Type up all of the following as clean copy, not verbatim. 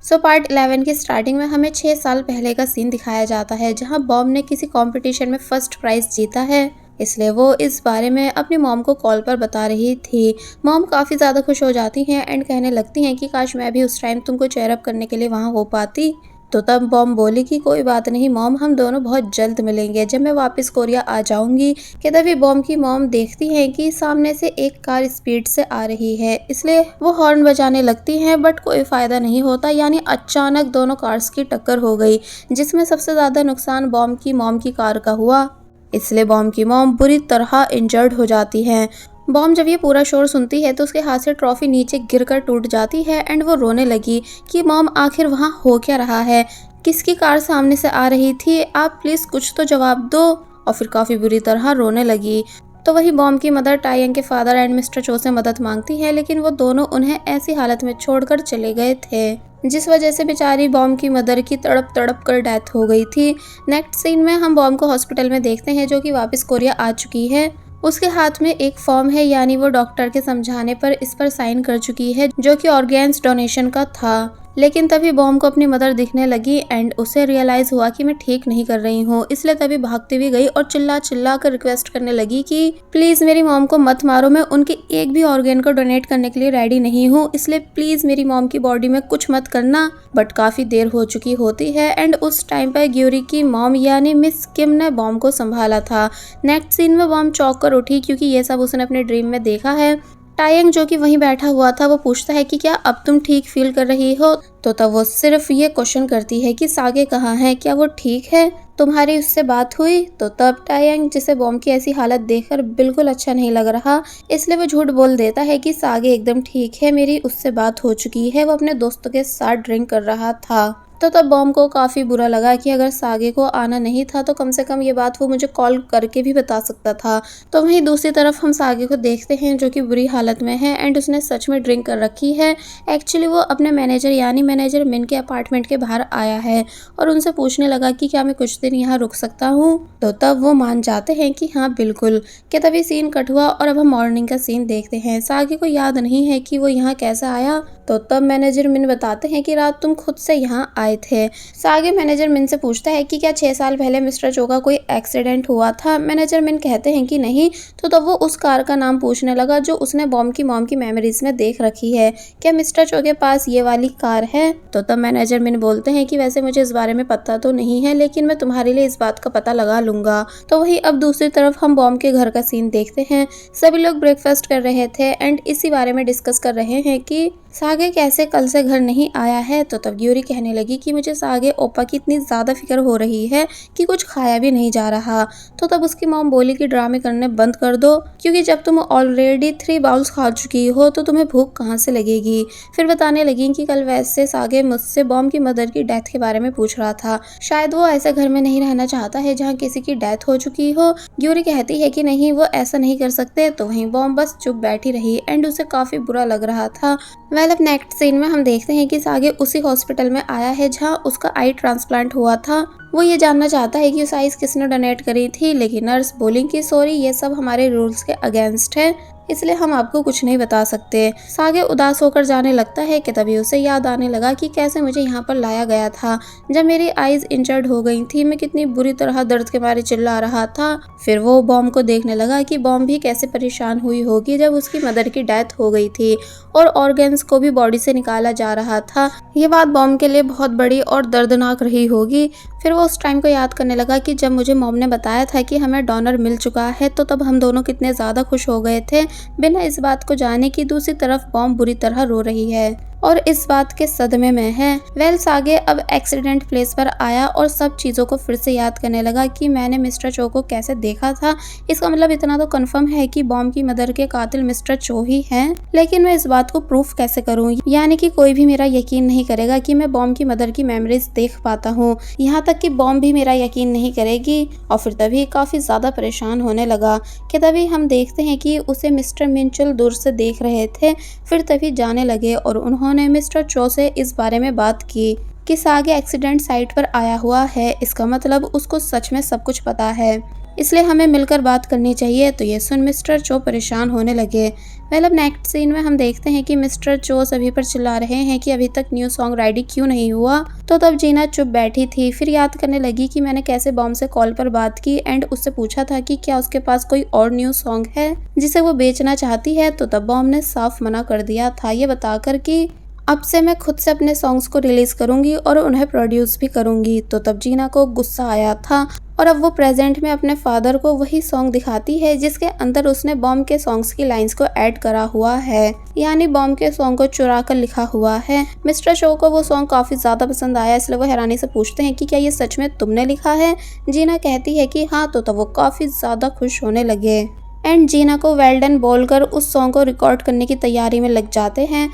Part 11 की starting में हमें 6 साल पहले का सीन दिखाया जाता है जहां बॉम ने किसी कंपटीशन में फर्स्ट प्राइज जीता है। इसलिए वो इस बारे में अपनी मॉम को कॉल पर बता रही थी। मॉम काफ़ी ज़्यादा खुश हो जाती हैं एंड कहने लगती हैं कि काश मैं भी उस टाइम तुमको चेयर अप करने के लिए वहाँ हो पाती। तो तब बॉम बोली कि कोई बात नहीं मॉम, हम दोनों बहुत जल्द मिलेंगे जब मैं वापस कोरिया आ जाऊंगी। कि तभी बॉम की मॉम देखती हैं कि सामने से एक कार स्पीड से आ रही है, इसलिए वो हॉर्न बजाने लगती हैं बट कोई फायदा नहीं होता। यानी अचानक दोनों कार्स की टक्कर हो गई जिसमें सबसे ज्यादा नुकसान बॉम की मॉम की कार का हुआ। इसलिए बॉम की मॉम बुरी तरह इंजर्ड हो जाती है। बॉम जब ये पूरा शोर सुनती है तो उसके हाथ से ट्रॉफी नीचे गिरकर टूट जाती है एंड वो रोने लगी कि मॉम आखिर वहाँ हो क्या रहा है, किसकी कार सामने से आ रही थी, आप प्लीज कुछ तो जवाब दो। और फिर काफी बुरी तरह रोने लगी। तो वही बॉम की मदर टाइयंग के फादर एंड मिस्टर चो से मदद मांगती है, लेकिन वो दोनों उन्हें ऐसी हालत में छोड़कर चले गए थे जिस वजह से बेचारी बॉम की मदर की तड़प तड़प कर डेथ हो गई थी। नेक्स्ट सीन में हम बॉम को हॉस्पिटल में देखते हैं जो कि वापस कोरिया आ चुकी है। उसके हाथ में एक फॉर्म है, यानी वो डॉक्टर के समझाने पर इस पर साइन कर चुकी है जो कि ऑर्गेन्स डोनेशन का था। लेकिन तभी बॉम को अपनी मदर दिखने लगी एंड उसे रियलाइज हुआ कि मैं ठीक नहीं कर रही हूँ। इसलिए तभी भागती हुई गई और चिल्ला चिल्ला कर रिक्वेस्ट करने लगी कि प्लीज मेरी मॉम को मत मारो, मैं उनके एक भी ऑर्गेन को डोनेट करने के लिए रेडी नहीं हूँ, इसलिए प्लीज मेरी मॉम की बॉडी में कुछ मत करना। बट काफी देर हो चुकी होती है एंड उस टाइम पर ग्यूरी की मॉम यानी मिस किम ने बॉम को संभाला था। नेक्स्ट सीन में बॉम चौंक कर उठी क्योंकि ये सब उसने अपने ड्रीम में देखा है। टायंग जो कि वहीं बैठा हुआ था वो पूछता है कि क्या अब तुम ठीक फील कर रही हो। तो तब वो सिर्फ ये क्वेश्चन करती है कि सागे कहाँ है, क्या वो ठीक है, तुम्हारी उससे बात हुई। तो तब टायंग जिसे बॉम की ऐसी हालत देखकर बिल्कुल अच्छा नहीं लग रहा, इसलिए वो झूठ बोल देता है कि सागे एकदम ठीक है, मेरी उससे बात हो चुकी है, वो अपने दोस्तों के साथ ड्रिंक कर रहा था। तो तब बॉम को काफ़ी बुरा लगा कि अगर सागे को आना नहीं था तो कम से कम ये बात वो मुझे कॉल करके भी बता सकता था। तो वहीं दूसरी तरफ हम सागे को देखते हैं जो कि बुरी हालत में है एंड उसने सच में ड्रिंक कर रखी है। एक्चुअली वो अपने मैनेजर यानी मैनेजर मिन के अपार्टमेंट के बाहर आया है और उनसे पूछने लगा कि क्या मैं कुछ दिन यहाँ रुक सकता हूँ। तो तब वो मान जाते हैं कि हाँ बिल्कुल। कि तभी सीन कट हुआ और अब हम मॉर्निंग का सीन देखते हैं। सागे को याद नहीं है कि वो यहाँ कैसे आया। तो तब मैनेजर मिन बताते हैं कि रात तुम खुद से यहाँ आए थे। सागे मैनेजर मिन से पूछता है कि क्या 6 साल पहले मिस्टर चो का कोई एक्सीडेंट हुआ था। मैनेजर मिन कहते हैं कि नहीं। तो तब वो उस कार का नाम पूछने लगा जो उसने बॉम की मॉम की मेमोरीज में देख रखी है, क्या मिस्टर चो के पास ये वाली कार है। तो तब मैनेजर मिन बोलते हैं कि वैसे मुझे इस बारे में पता तो नहीं है, लेकिन मैं तुम्हारे लिए इस बात का पता लगा लूंगा। तो वही अब दूसरी तरफ हम बॉम के घर का सीन देखते हैं। सभी लोग ब्रेकफास्ट कर रहे थे एंड इसी बारे में डिस्कस कर रहे हैं कि सागे कैसे कल से घर नहीं आया है। तो तब ग्यूरी कहने लगी कि मुझे सागे ओपा की इतनी ज़्यादा फिक्र हो रही है कि कुछ खाया भी नहीं जा रहा। तो तब उसकी मॉम बोली कि ड्रामे करने बंद कर दो, क्योंकि जब तुम ऑलरेडी 3 बाउल्स खा चुकी हो तो तुम्हें भूख कहाँ से लगेगी। फिर बताने लगी कि कल वैसे सागे मुझसे बॉम की मदर की डेथ के बारे में पूछ रहा था, शायद वो ऐसे घर में नहीं रहना चाहता है जहाँ किसी की डेथ हो चुकी हो। ग्यूरी कहती है कि नहीं, वो ऐसा नहीं कर सकते। तो वहीं बॉम बस चुप बैठी रही एंड उसे काफ़ी बुरा लग रहा था। वेल अब नेक्स्ट सीन में हम देखते हैं कि सागे उसी हॉस्पिटल में आया है जहां उसका आई ट्रांसप्लांट हुआ था। वो ये जानना चाहता है कि उस आइस किसने डोनेट करी थी, लेकिन नर्स बोली कि सॉरी, ये सब हमारे रूल्स के अगेंस्ट है, इसलिए हम आपको कुछ नहीं बता सकते। सागे उदास होकर जाने लगता है कि तभी उसे याद आने लगा कि कैसे मुझे यहाँ पर लाया गया था। जब मेरी आईज इंजर्ड हो गई थी, मैं कितनी बुरी तरह दर्द के मारे चिल्ला रहा था। फिर वो बॉम को देखने लगा कि बॉम भी कैसे परेशान हुई होगी जब उसकी मदर की डेथ हो गई थी और ऑर्गन्स को भी बॉडी से निकाला जा रहा था। ये बात बॉम के लिए बहुत बड़ी और दर्दनाक रही होगी। फिर वो उस टाइम को याद करने लगा कि जब मुझे मॉम ने बताया था कि हमें डोनर मिल चुका है, तो तब हम दोनों कितने ज़्यादा खुश हो गए थे बिना इस बात को जाने कि दूसरी तरफ बॉम बुरी तरह रो रही है और इस बात के सदमे में है। वेल सागे अब एक्सीडेंट प्लेस पर आया और सब चीज़ों को फिर से याद करने लगा कि मैंने मिस्टर चो को कैसे देखा था। इसका मतलब इतना तो कंफर्म है कि बॉम की मदर के कातिल मिस्टर चो ही हैं, लेकिन मैं इस बात को प्रूफ कैसे करूं, यानी कि कोई भी मेरा यकीन नहीं करेगा कि मैं बॉम की मदर की मेमोरीज देख पाता हूं, यहाँ तक कि बॉम भी मेरा यकीन नहीं करेगी। और फिर तभी काफ़ी ज़्यादा परेशान होने लगा कि तभी हम देखते हैं कि उसे मिस्टर मिंचल दूर से देख रहे थे। फिर तभी जाने लगे और उन्होंने मिस्टर चो से इस बारे में बात की कि सागे एक्सीडेंट साइट पर आया हुआ है, इसका मतलब उसको सच में सब कुछ पता है, इसलिए हमें मिलकर बात करनी चाहिए। तो ये सुन मिस्टर चो परेशान होने लगे। वेल अब नेक्स्ट सीन में हम देखते हैं कि मिस्टर चो सभी पर चिल्ला रहे हैं कि अभी तक न्यू सॉन्ग रेडी क्यों नहीं हुआ। तो तब जीना चुप बैठी थी, फिर याद करने लगी कि मैंने कैसे बॉम से कॉल पर बात की एंड उससे पूछा था कि क्या उसके पास कोई और न्यू सॉन्ग है जिसे वो बेचना चाहती है। तो तब बॉम ने साफ मना कर दिया था, ये बताकर कि अब से मैं खुद से अपने सॉन्ग्स को रिलीज करूंगी और उन्हें प्रोड्यूस भी करूंगी। तो तब जीना को गुस्सा आया था और अब वो प्रेजेंट में अपने फादर को वही सॉन्ग दिखाती है जिसके अंदर उसने बॉम के सॉन्ग्स की लाइंस को ऐड करा हुआ है, यानी बॉम के सॉन्ग को चुरा कर लिखा हुआ है। मिस्टर शो को वो सॉन्ग काफी ज्यादा पसंद आया, इसलिए वो हैरानी से पूछते हैं कि क्या ये सच में तुमने लिखा है। जीना कहती है कि हाँ, तो तब वो काफी ज्यादा खुश होने लगे एंड जीना को वेल डन बोलकर उस सॉन्ग को रिकॉर्ड करने की तैयारी में लग जाते हैं।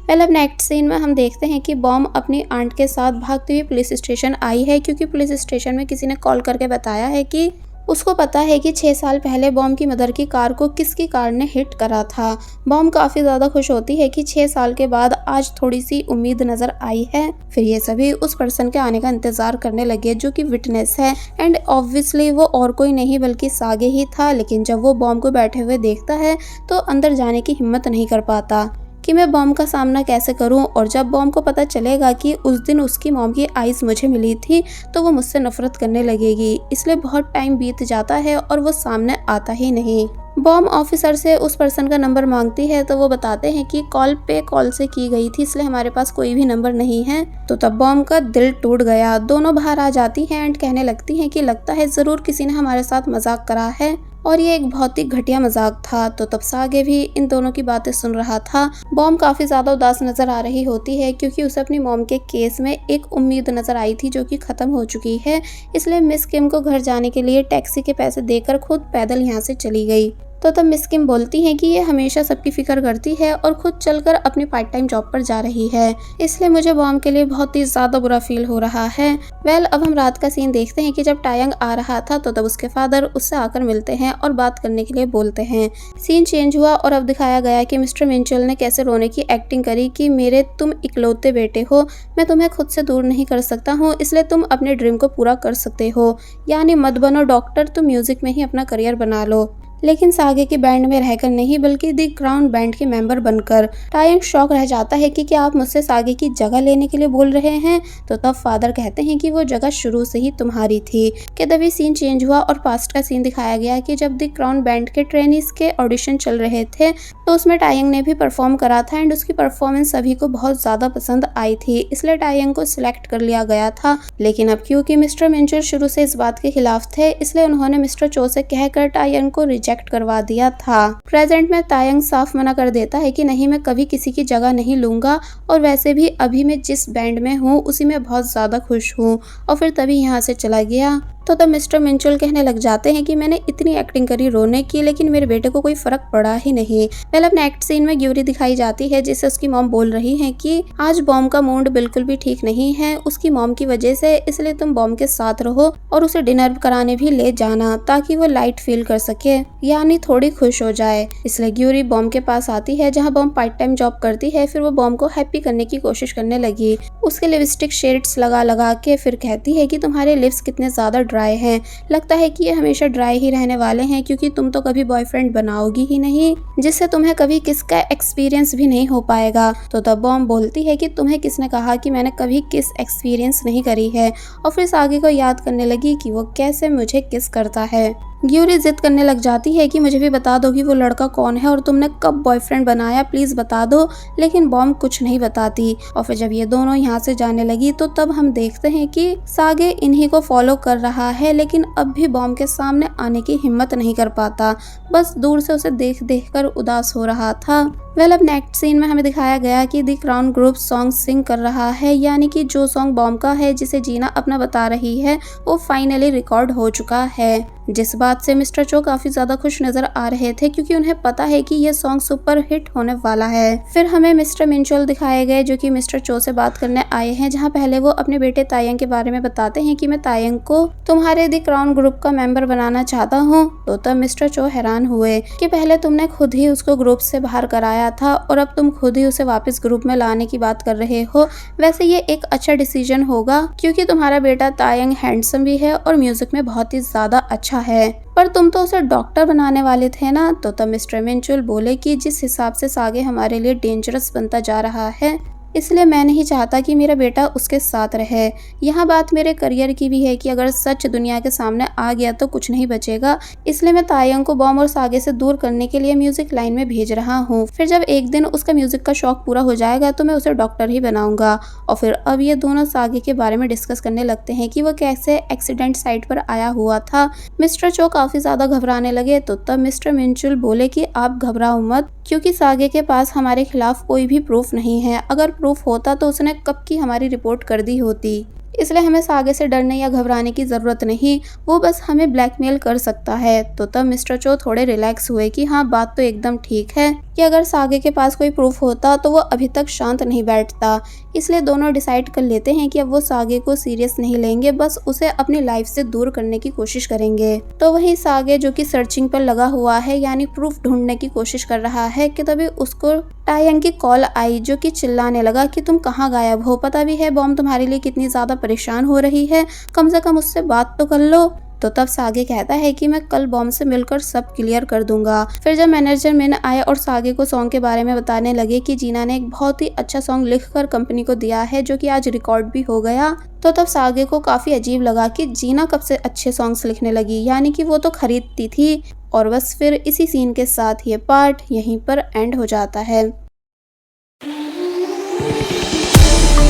वेल अब नेक्स्ट सीन में हम देखते हैं कि बॉम अपनी आंट के साथ भागती हुई पुलिस स्टेशन आई है, क्योंकि पुलिस स्टेशन में किसी ने कॉल करके बताया है कि उसको पता है कि 6 साल पहले बॉम की मदर की कार को किसकी कार ने हिट करा था। बॉम काफी ज्यादा खुश होती है कि 6 साल के बाद आज थोड़ी सी उम्मीद नजर आई है। फिर ये सभी उस पर्सन के आने का इंतजार करने लगे जो कि विटनेस है एंड ऑब्वियसली वो और कोई नहीं बल्कि सागे ही था। लेकिन जब वो बॉम को बैठे हुए देखता है तो अंदर जाने की हिम्मत नहीं कर पाता कि मैं बॉम का सामना कैसे करूं। और जब बॉम को पता चलेगा कि उस दिन उसकी मॉम की आइज़ मुझे मिली थी तो वो मुझसे नफरत करने लगेगी, इसलिए बहुत टाइम बीत जाता है और वो सामने आता ही नहीं। बॉम ऑफिसर से उस पर्सन का नंबर मांगती है तो वो बताते हैं कि कॉल से की गई थी, इसलिए हमारे पास कोई भी नंबर नहीं है। तो तब बॉम का दिल टूट गया। दोनों बाहर आ जाती हैं एंड कहने लगती हैं कि लगता है जरूर किसी ने हमारे साथ मजाक करा है और ये एक बहुत ही घटिया मजाक था। तो तब सागे भी इन दोनों की बातें सुन रहा था। बॉम काफी ज्यादा उदास नजर आ रही होती है क्योंकि उसे अपनी मॉम के केस में एक उम्मीद नजर आई थी जो कि खत्म हो चुकी है, इसलिए मिस किम को घर जाने के लिए टैक्सी के पैसे देकर खुद पैदल यहाँ से चली गई। तो तब मिस किम बोलती हैं कि ये हमेशा सबकी फिक्र करती है और खुद चलकर अपनी पार्ट टाइम जॉब पर जा रही है, इसलिए मुझे बॉम के लिए बहुत ही ज्यादा बुरा फील हो रहा है। वेल अब हम रात का सीन देखते हैं कि जब टायंग आ रहा था तो तब उसके फादर उससे आकर मिलते हैं और बात करने के लिए बोलते हैं। सीन चेंज हुआ और अब दिखाया गया कि मिस्टर मिंचल ने कैसे रोने की एक्टिंग करी कि मेरे तुम इकलौते बेटे हो, मैं तुम्हें खुद से दूर नहीं कर सकता हूँ, इसलिए तुम अपने ड्रीम को पूरा कर सकते हो, यानी मत बनो डॉक्टर, तुम म्यूजिक में ही अपना करियर बना लो, लेकिन सागे की बैंड में रहकर नहीं बल्कि दी क्राउन बैंड के मेंबर बनकर। टायंग शॉक रह जाता है कि क्या आप मुझसे सागे की जगह लेने के लिए बोल रहे हैं। तो तब फादर कहते हैं कि वो जगह शुरू से ही तुम्हारी थी। कि तभी सीन चेंज हुआ और पास्ट का सीन दिखाया गया कि जब दी क्राउन बैंड के ट्रेनीज के ऑडिशन चल रहे थे तो उसमें टायंग ने भी परफॉर्म करा था एंड उसकी परफॉर्मेंस सभी को बहुत ज्यादा पसंद आई थी, इसलिए टायंग को सिलेक्ट कर लिया गया था। लेकिन अब क्योंकि मिस्टर मिंचल शुरू से इस बात के खिलाफ थे, इसलिए उन्होंने मिस्टर चो से कहकर टायंग को रिजेक्ट करवा दिया था। प्रेजेंट में तायंग साफ मना कर देता है कि नहीं, मैं कभी किसी की जगह नहीं लूंगा और वैसे भी अभी मैं जिस बैंड में हूँ उसी में बहुत ज्यादा खुश हूँ। और फिर तभी यहाँ से चला गया। तो तब मिस्टर मिंचल कहने लग जाते हैं कि मैंने इतनी एक्टिंग करी रोने की, लेकिन मेरे बेटे को कोई फर्क पड़ा ही नहीं। पहले अब नेक्स्ट सीन में ग्यूरी दिखाई जाती है जिससे उसकी मॉम बोल रही है कि आज बॉम का मूड बिल्कुल भी ठीक नहीं है उसकी मॉम की वजह से, इसलिए तुम बॉम के साथ रहो और उसे डिनर कराने भी ले जाना ताकि वो लाइट फील कर सके, यानी थोड़ी खुश हो जाए। इसलिए ग्यूरी बॉम के पास आती है जहाँ बॉम पार्ट टाइम जॉब करती है। फिर वो बॉम को हैप्पी करने की कोशिश करने लगी, उसके लिपस्टिक शेड्स लगा लगा के। फिर कहती है कि तुम्हारे लिप्स कितने ज्यादा ड्राई हैं, लगता है कि ये हमेशा ड्राई ही रहने वाले हैं क्योंकि तुम तो कभी बॉयफ्रेंड बनाओगी ही नहीं, जिससे तुम्हें कभी किस का एक्सपीरियंस भी नहीं हो पाएगा। तो तब बॉम बोलती है कि तुम्हें किसने कहा कि मैंने कभी किस एक्सपीरियंस नहीं करी है, और फिर आगे को याद करने लगी कि वो कैसे मुझे किस करता है। ग्यूरी जिद करने लग जाती है कि मुझे भी बता दो कि वो लड़का कौन है और तुमने कब बॉयफ्रेंड बनाया, प्लीज बता दो। लेकिन बॉम कुछ नहीं बताती। और फिर जब ये दोनों यहाँ से जाने लगी तो तब हम देखते हैं कि सागे इन्हीं को फॉलो कर रहा है, लेकिन अब भी बॉम के सामने आने की हिम्मत नहीं कर पाता, बस दूर से उसे देख देख कर उदास हो रहा था। वेल अब नेक्स्ट सीन में हमें दिखाया गया कि दी क्राउन ग्रुप सॉन्ग सिंग कर रहा है, यानी कि जो सॉन्ग बॉम का है जिसे जीना अपना बता रही है वो फाइनली रिकॉर्ड हो चुका है, जिस बात से मिस्टर चो काफी ज्यादा खुश नजर आ रहे थे क्योंकि उन्हें पता है कि ये सॉन्ग सुपर हिट होने वाला है। फिर हमें मिस्टर मिंचल दिखाए गए जो कि मिस्टर चो से बात करने आए हैं, जहां पहले वो अपने बेटे तायंग के बारे में बताते हैं कि मैं तायंग को तुम्हारे दी क्राउन ग्रुप का मेंबर बनाना चाहता हूँ। तो तब मिस्टर चो हैरान हुए कि पहले तुमने खुद ही उसको ग्रुप से बाहर कराया था और अब तुम खुद ही उसे वापस ग्रुप में लाने की बात कर रहे हो। वैसे ये एक अच्छा डिसीजन होगा क्योंकि तुम्हारा बेटा तायंग हैंडसम भी है और म्यूजिक में बहुत ही ज्यादा अच्छा अच्छा है, पर तुम तो उसे डॉक्टर बनाने वाले थे ना। तो तब मिस्टर मिंचुल बोले कि जिस हिसाब से सागे हमारे लिए डेंजरस बनता जा रहा है, इसलिए मैं नहीं चाहता कि मेरा बेटा उसके साथ रहे। यहाँ बात मेरे करियर की भी है कि अगर सच दुनिया के सामने आ गया तो कुछ नहीं बचेगा। इसलिए मैं तायंग को बॉम और सागे से दूर करने के लिए म्यूजिक लाइन में भेज रहा हूँ। फिर जब एक दिन उसका म्यूजिक का शौक पूरा हो जाएगा तो मैं उसे डॉक्टर ही बनाऊंगा। और फिर अब ये दोनों सागे के बारे में डिस्कस करने लगते हैं कि वो कैसे एक्सीडेंट साइट पर आया हुआ था। मिस्टर चो काफी ज्यादा घबराने लगे। तो तब मिस्टर मिंचुल बोले कि आप घबराओ मत, क्योंकि सागे के पास हमारे खिलाफ कोई भी प्रूफ नहीं है। अगर प्रूफ होता तो उसने कब की हमारी रिपोर्ट कर दी होती। इसलिए हमें सागे से डरने या घबराने की ज़रूरत नहीं, वो बस हमें ब्लैकमेल कर सकता है। तो तब मिस्टर चो थोड़े रिलैक्स हुए कि हाँ, बात तो एकदम ठीक है कि अगर सागे के पास कोई प्रूफ होता तो वो अभी तक शांत नहीं बैठता। इसलिए दोनों डिसाइड कर लेते हैं कि अब वो सागे को सीरियस नहीं लेंगे, बस उसे अपनी लाइफ से दूर करने की कोशिश करेंगे। तो वही सागे जो कि सर्चिंग पर लगा हुआ है, यानी प्रूफ ढूंढने की कोशिश कर रहा है, कि तभी उसको तायंग की कॉल आई, जो कि चिल्लाने लगा कि तुम कहाँ गायब हो, पता भी है बॉम तुम्हारे लिए कितनी ज्यादा परेशान हो रही है, कम से कम उससे बात तो कर लो। तो तब सागे कहता है कि मैं कल बॉम से मिलकर सब क्लियर कर दूंगा। फिर जब मैनेजर मैन आए और सागे को सॉन्ग के बारे में बताने लगे कि जीना ने एक बहुत ही अच्छा सॉन्ग लिखकर कंपनी को दिया है, जो कि आज रिकॉर्ड भी हो गया। तो तब सागे को काफी अजीब लगा कि जीना कब से अच्छे सॉन्ग्स लिखने लगी, यानी कि वो तो खरीदती थी। और बस फिर इसी सीन के साथ ये पार्ट यहीं पर एंड हो जाता है।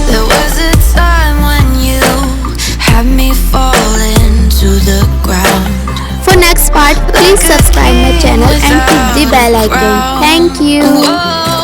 There was a time when you had me falling to the ground. For next part, please subscribe my channel and hit the bell icon. Thank you. Whoa.